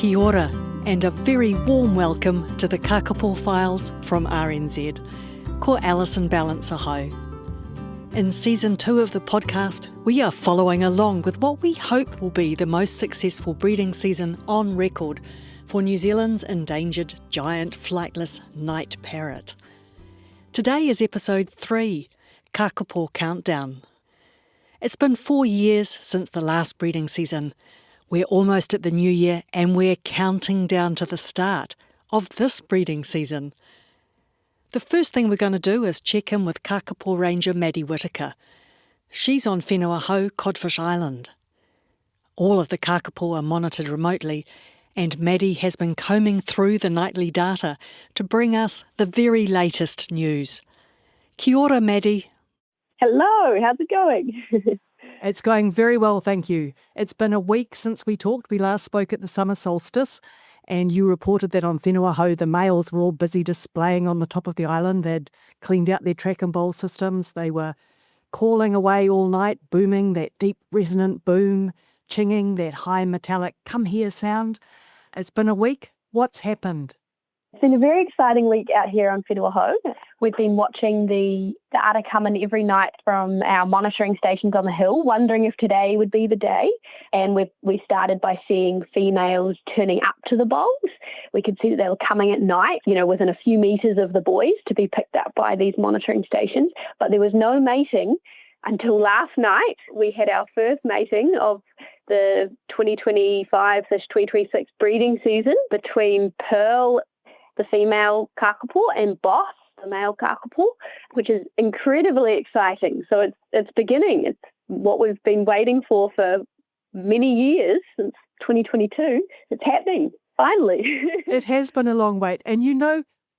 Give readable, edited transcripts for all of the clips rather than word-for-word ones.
Kia ora, and a very warm welcome to the Kākāpō Files from RNZ. Ko Alison Ballance Hou. In Season 2 of the podcast, we are following along with what we hope will be the most successful breeding season on record for New Zealand's endangered giant flightless night parrot. Today is Episode 3, Kākāpō Countdown. It's been 4 years since the last breeding season. We're almost at the new year and we're counting down to the start of this breeding season. The first thing we're going to do is check in with Kākāpō Ranger Maddy Whittaker. She's on Whenua Hou, Codfish Island. All of the Kākāpō are monitored remotely, and Maddy has been combing through the nightly data to bring us the very latest news. Kia ora, Maddy. Hello, how's it going? It's going very well, thank you. It's been a week since we talked. We last spoke at the summer solstice, and you reported that on Whenua Hou the males were all busy displaying on the top of the island. They'd cleaned out their track and bowl systems. They were calling away all night, booming that deep resonant boom, chinging that high metallic come here sound. It's been a week. What's happened? It's been a very exciting week out here on Whenua Hou. We've been watching the data come in every night from our monitoring stations on the hill, wondering if today would be the day. And we started by seeing females turning up to the bowls. We could see that they were coming at night, within a few metres of the boys to be picked up by these monitoring stations. But there was no mating until last night. We had our first mating of the 2025/2026 breeding season between Pearl, the female Kākāpō, and Boss, the male Kākāpō, which is incredibly exciting. So it's beginning. It's what we've been waiting for many years, since 2022. It's happening, finally. It has been a long wait. And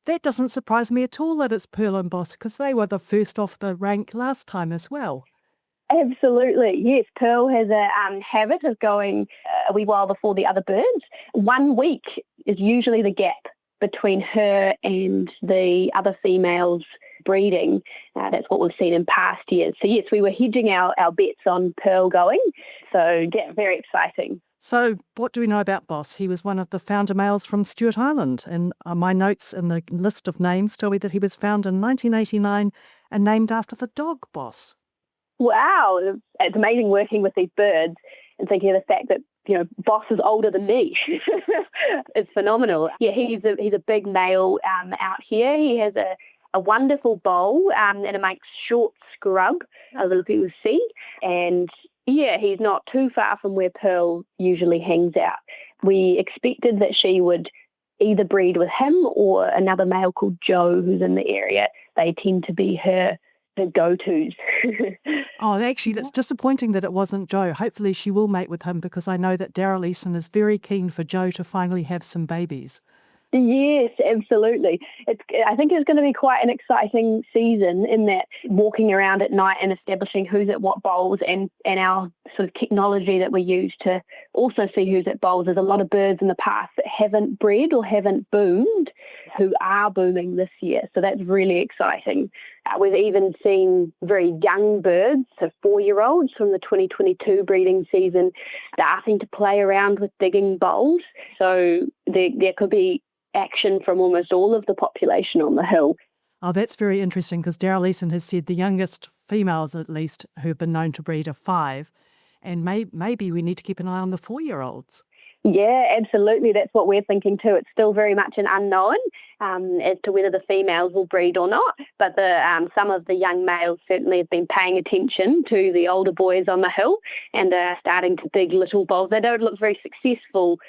that doesn't surprise me at all that it's Pearl and Boss, because they were the first off the rank last time as well. Absolutely, yes. Pearl has a habit of going a wee while before the other birds. 1 week is usually the gap between her and the other females breeding. That's what we've seen in past years. So yes, we were hedging our bets on Pearl going. So yeah, very exciting. So what do we know about Boss? He was one of the founder males from Stewart Island, and my notes in the list of names tell me that he was found in 1989 and named after the dog Boss. Wow, it's amazing working with these birds and thinking of the fact that Boss is older than me. It's phenomenal. Yeah, he's a big male out here. He has a wonderful bowl and it makes short scrub, as people see. And yeah, he's not too far from where Pearl usually hangs out. We expected that she would either breed with him or another male called Joe who's in the area. They tend to be her go-tos. Oh, actually, that's disappointing that it wasn't Joe. Hopefully she will mate with him, because I know that Daryl Eason is very keen for Joe to finally have some babies. Yes, absolutely. I think it's going to be quite an exciting season in that walking around at night and establishing who's at what bowls and our sort of technology that we use to also see who's at bowls. There's a lot of birds in the past that haven't bred or haven't boomed who are booming this year. So that's really exciting. We've even seen very young birds, so 4-year-olds from the 2022 breeding season, starting to play around with digging bowls. So there could be action from almost all of the population on the hill. Oh, that's very interesting, because Daryl Eason has said the youngest females, at least, who have been known to breed are 5, and maybe we need to keep an eye on the 4-year-olds. Yeah, absolutely. That's what we're thinking too. It's still very much an unknown as to whether the females will breed or not. But some of the young males certainly have been paying attention to the older boys on the hill and are starting to dig little bowls. They don't look very successful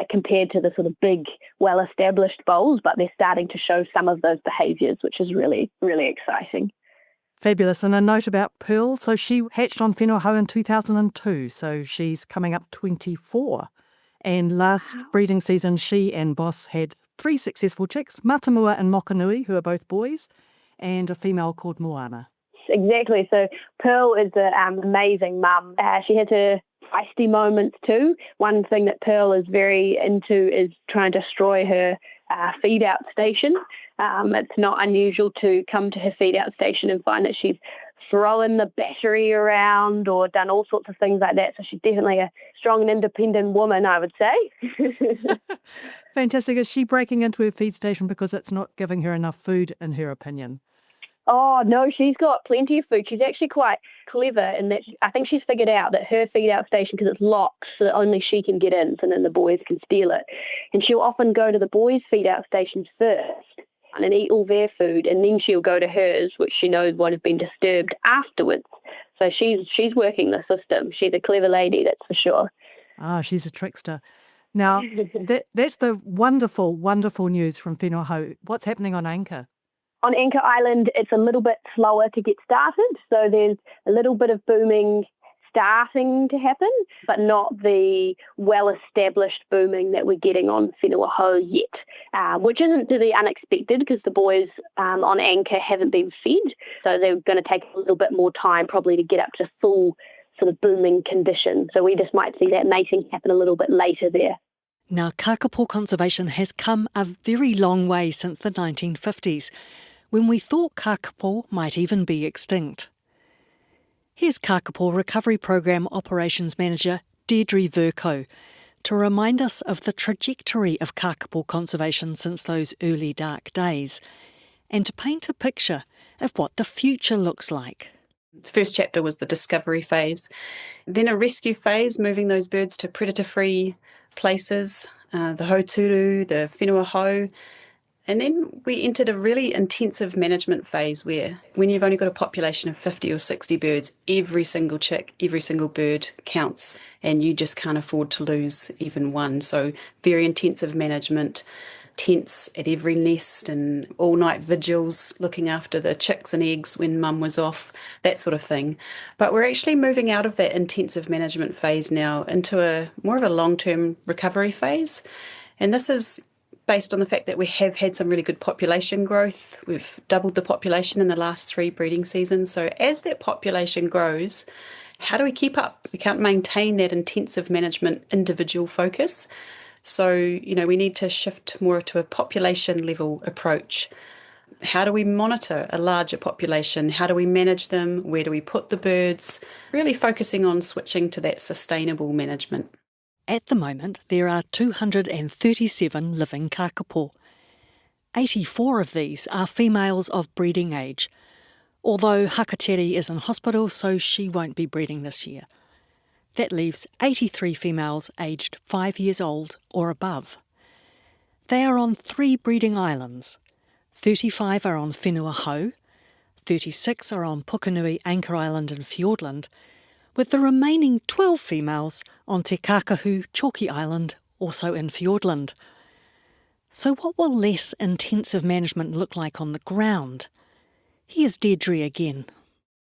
compared to the sort of big, well-established bowls, but they're starting to show some of those behaviours, which is really, really exciting. Fabulous. And a note about Pearl. So she hatched on Whenua Hou in 2002, so she's coming up 24. And last breeding season, she and Boss had 3 successful chicks, Matamua and Mokanui, who are both boys, and a female called Moana. Exactly. So Pearl is an amazing mum. She has her feisty moments too. One thing that Pearl is very into is trying to destroy her feed-out station. It's not unusual to come to her feed-out station and find that she's thrown the battery around or done all sorts of things like that. So she's definitely a strong and independent woman, I would say. Fantastic. Is she breaking into her feed station because it's not giving her enough food, in her opinion? Oh, no, she's got plenty of food. She's actually quite clever in that I think she's figured out that her feed-out station, because it's locked so that only she can get in, so then the boys can steal it. And she'll often go to the boys' feed-out stations first and eat all their food, and then she'll go to hers, which she knows won't have been disturbed afterwards. So she's working the system. She's a clever lady, that's for sure. Ah, she's a trickster. Now, that's the wonderful, wonderful news from Whenua Hou. What's happening on Anchor? On Anchor Island, it's a little bit slower to get started, so there's a little bit of booming starting to happen, but not the well-established booming that we're getting on Whenua Hou yet, which isn't really unexpected because the boys on Anchor haven't been fed, so they're going to take a little bit more time probably to get up to full sort of booming condition. So we just might see that mating happen a little bit later there. Now, kakapo conservation has come a very long way since the 1950s, when we thought kakapo might even be extinct. Here's Kākāpō Recovery Program Operations Manager Deidre Vercoe to remind us of the trajectory of kakapo conservation since those early dark days, and to paint a picture of what the future looks like. The first chapter was the discovery phase, then a rescue phase, moving those birds to predator-free places, the Hauturu, the Whenua Hou. And then we entered a really intensive management phase where when you've only got a population of 50 or 60 birds, every single chick, every single bird counts, and you just can't afford to lose even one. So very intensive management, tents at every nest and all-night vigils looking after the chicks and eggs when mum was off, that sort of thing. But we're actually moving out of that intensive management phase now into a more of a long-term recovery phase. And this is based on the fact that we have had some really good population growth. We've doubled the population in the last 3 breeding seasons. So as that population grows, how do we keep up? We can't maintain that intensive management individual focus. So, we need to shift more to a population level approach. How do we monitor a larger population? How do we manage them? Where do we put the birds? Really focusing on switching to that sustainable management. At the moment, there are 237 living kakapo. 84 of these are females of breeding age, although Hakatere is in hospital, so she won't be breeding this year. That leaves 83 females aged 5 years old or above. They are on 3 breeding islands. 35 are on Whenua Hou, 36 are on Pukenui, Anchor Island and Fiordland, with the remaining 12 females on Te Kakahu, Chalky Island, also in Fiordland. So what will less intensive management look like on the ground? Here's Deidre again.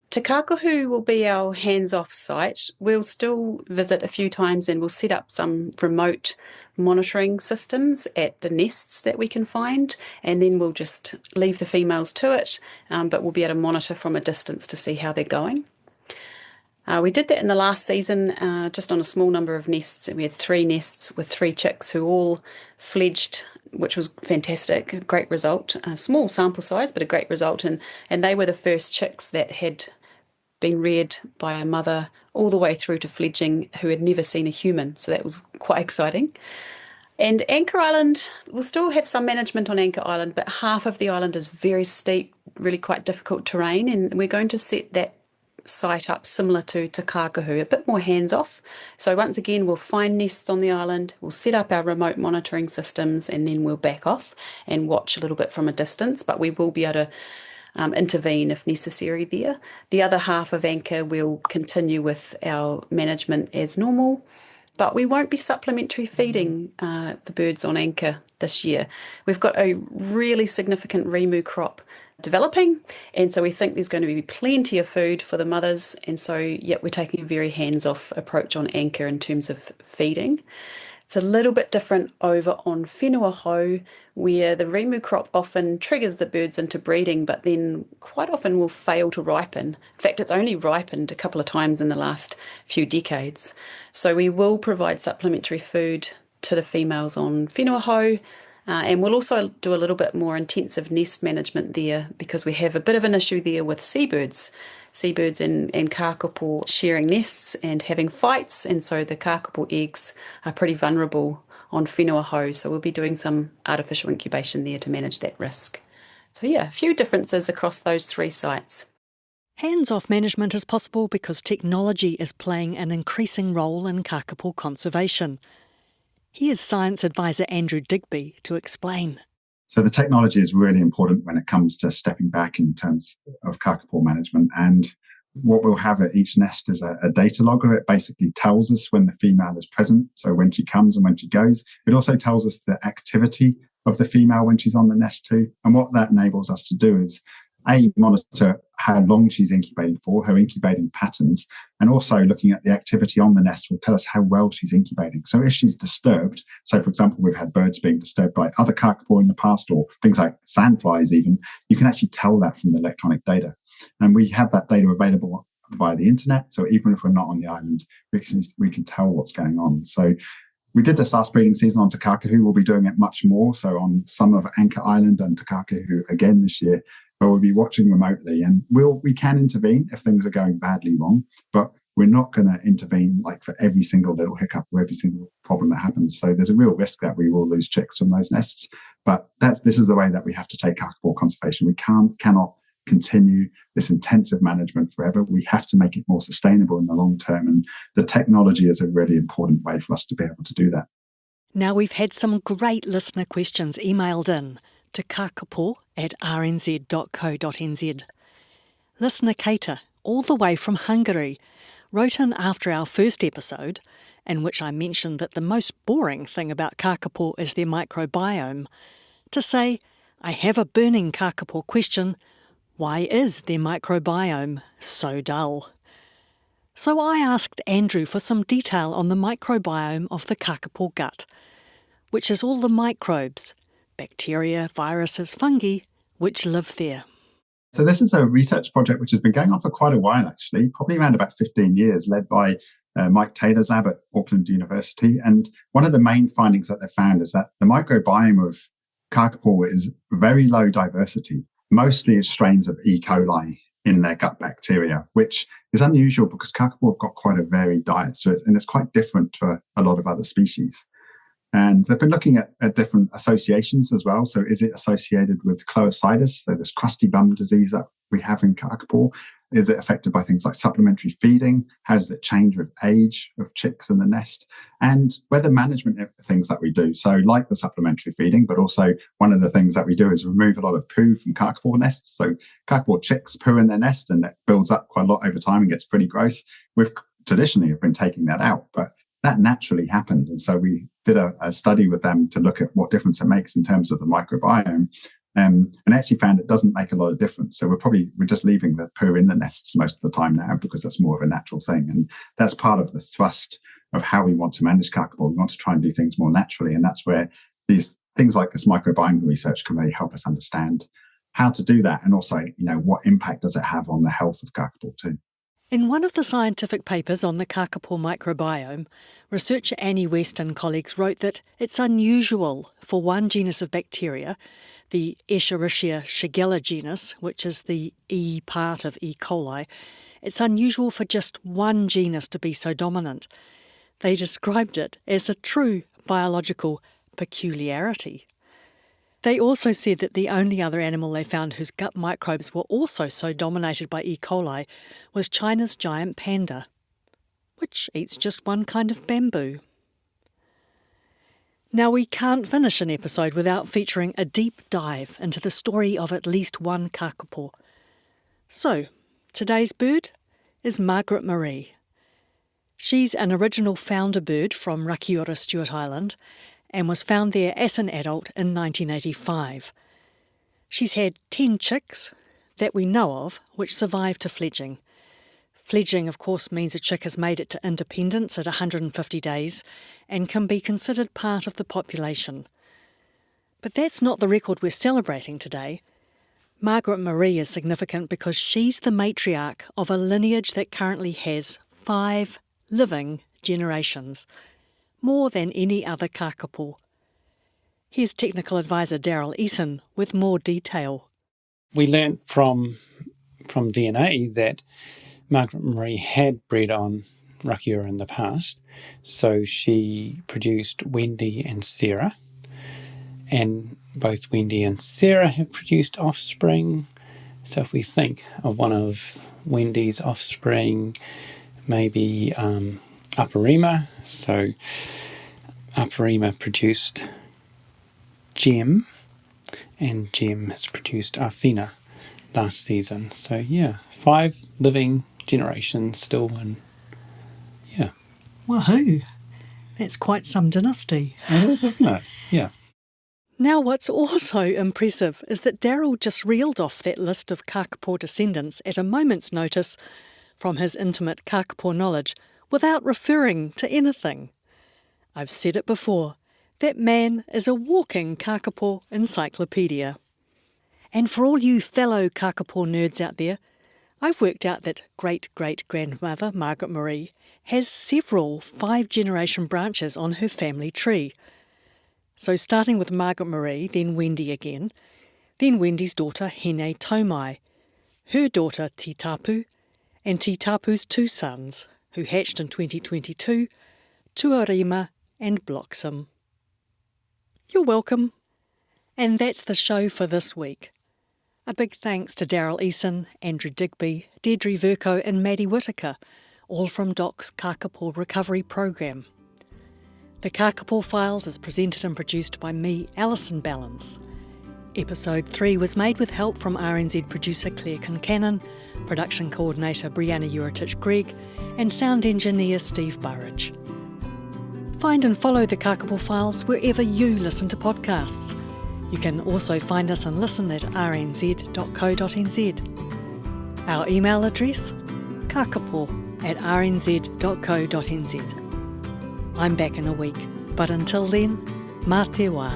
Te Kakahu will be our hands-off site. We'll still visit a few times and we'll set up some remote monitoring systems at the nests that we can find, and then we'll just leave the females to it, but we'll be able to monitor from a distance to see how they're going. We did that in the last season, just on a small number of nests. We had 3 nests with 3 chicks who all fledged, which was fantastic, a great result. A small sample size, but a great result. And they were the first chicks that had been reared by a mother all the way through to fledging who had never seen a human. So that was quite exciting. And Anchor Island, we'll still have some management on Anchor Island, but half of the island is very steep, really quite difficult terrain. And we're going to set that site up similar to Kakahu, a bit more hands-off. So once again, we'll find nests on the island, we'll set up our remote monitoring systems, and then we'll back off and watch a little bit from a distance, but we will be able to intervene if necessary there. The other half of Anchor will continue with our management as normal, but we won't be supplementary feeding the birds on Anchor this year. We've got a really significant remu crop developing, and so we think there's going to be plenty of food for the mothers, and so we're taking a very hands-off approach on Anchor in terms of feeding. It's a little bit different over on Whenua Hou, where the remu crop often triggers the birds into breeding, but then quite often will fail to ripen. In fact, it's only ripened a couple of times in the last few decades. So we will provide supplementary food to the females on Whenua Hou, And we'll also do a little bit more intensive nest management there because we have a bit of an issue there with seabirds. Seabirds and Kākāpō sharing nests and having fights, and so the Kākāpō eggs are pretty vulnerable on Whenua Hou, so we'll be doing some artificial incubation there to manage that risk. So yeah, a few differences across those 3 sites. Hands-off management is possible because technology is playing an increasing role in Kākāpō conservation. Here's Science Advisor Andrew Digby to explain. So the technology is really important when it comes to stepping back in terms of Kākāpō management. And what we'll have at each nest is a data logger. It basically tells us when the female is present, so when she comes and when she goes. It also tells us the activity of the female when she's on the nest too. And what that enables us to do is monitor how long she's incubating for, her incubating patterns, and also looking at the activity on the nest will tell us how well she's incubating. So if she's disturbed, so for example, we've had birds being disturbed by other Kākāpō in the past, or things like sandflies even, you can actually tell that from the electronic data. And we have that data available via the internet. So even if we're not on the island, we can tell what's going on. So we did this last breeding season on Kakahu. We'll be doing it much more. So on some of Anchor Island and Kakahu again this year, but we'll be watching remotely, and we can intervene if things are going badly wrong, but we're not going to intervene like for every single little hiccup or every single problem that happens. So there's a real risk that we will lose chicks from those nests. But this is the way that we have to take Kākāpō conservation. We cannot continue this intensive management forever. We have to make it more sustainable in the long term, and the technology is a really important way for us to be able to do that. Now we've had some great listener questions emailed in to kākāpō@rnz.co.nz. Listener Keita, all the way from Hungary, wrote in after our first episode, in which I mentioned that the most boring thing about Kākāpō is their microbiome, to say, I have a burning Kākāpō question: why is their microbiome so dull? So I asked Andrew for some detail on the microbiome of the Kākāpō gut, which is all the microbes, bacteria, viruses, fungi, which live there. So this is a research project which has been going on for quite a while, actually, probably around about 15 years, led by Mike Taylor's lab at Auckland University. And one of the main findings that they found is that the microbiome of Kākāpō is very low diversity. Mostly it's strains of E. coli in their gut bacteria, which is unusual because Kākāpō have got quite a varied diet. And it's quite different to a lot of other species. And they've been looking at different associations as well. So is it associated with cloacitis, so this crusty bum disease that we have in Kākāpō? Is it affected by things like supplementary feeding? How does it change with age of chicks in the nest? And weather management things that we do. So like the supplementary feeding, but also one of the things that we do is remove a lot of poo from Kākāpō nests. So Kākāpō chicks poo in their nest and it builds up quite a lot over time and gets pretty gross. We've traditionally have been taking that out, but that naturally happened. And so we did a study with them to look at what difference it makes in terms of the microbiome. And actually found it doesn't make a lot of difference. So we're just leaving the poo in the nests most of the time now because that's more of a natural thing. And that's part of the thrust of how we want to manage Kākāpō. We want to try and do things more naturally. And that's where these things like this microbiome research can really help us understand how to do that. And also, what impact does it have on the health of Kākāpō too? In one of the scientific papers on the Kākāpō microbiome, researcher Annie West and colleagues wrote that it's unusual for one genus of bacteria, the Escherichia shigella genus, which is the E part of E. coli, it's unusual for just one genus to be so dominant. They described it as a true biological peculiarity. They also said that the only other animal they found whose gut microbes were also so dominated by E. coli was China's giant panda, which eats just one kind of bamboo. Now, we can't finish an episode without featuring a deep dive into the story of at least one Kākāpō. So, today's bird is Margaret-Maree. She's an original founder bird from Rakiura, Stewart Island, and was found there as an adult in 1985. She's had 10 chicks that we know of which survived to fledging. Fledging, of course, means a chick has made it to independence at 150 days and can be considered part of the population. But that's not the record we're celebrating today. Margaret-Maree is significant because she's the matriarch of a lineage that currently has 5 living generations, more than any other Kākāpō. Here's Technical Advisor Daryl Eason with more detail. We learnt from DNA that Margaret-Maree had bred on Rakura in the past, so she produced Wendy and Sarah, and both Wendy and Sarah have produced offspring. So if we think of one of Wendy's offspring, maybe Aparima, so Aparima produced Gem, and Gem has produced Arthena last season. So yeah, 5 living generations still, and yeah. Wahoo! That's quite some dynasty. It is, isn't it? Yeah. Now what's also impressive is that Daryl just reeled off that list of Kākāpō descendants at a moment's notice from his intimate Kākāpō knowledge without referring to anything. I've said it before, that man is a walking Kākāpō encyclopedia. And for all you fellow Kākāpō nerds out there, I've worked out that great-great-grandmother Margaret-Maree has several 5-generation branches on her family tree. So starting with Margaret-Maree, then Wendy again, then Wendy's daughter Hine Taumai, her daughter Titapu, and Titapu's 2 sons, who hatched in 2022, Tuarima and Bloxam. You're welcome. And that's the show for this week. A big thanks to Daryl Eason, Andrew Digby, Deidre Vercoe and Maddy Whittaker, all from DOC's Kākāpō Recovery Program. The Kākāpō Files is presented and produced by me, Alison Ballance. Episode 3 was made with help from RNZ producer Claire Kincannon, production coordinator Brianna Uritich-Gregg, and sound engineer Steve Burridge. Find and follow the Kākāpō Files wherever you listen to podcasts. You can also find us and listen at rnz.co.nz. Our email address, kakapo@rnz.co.nz. I'm back in a week, but until then, mā te wā.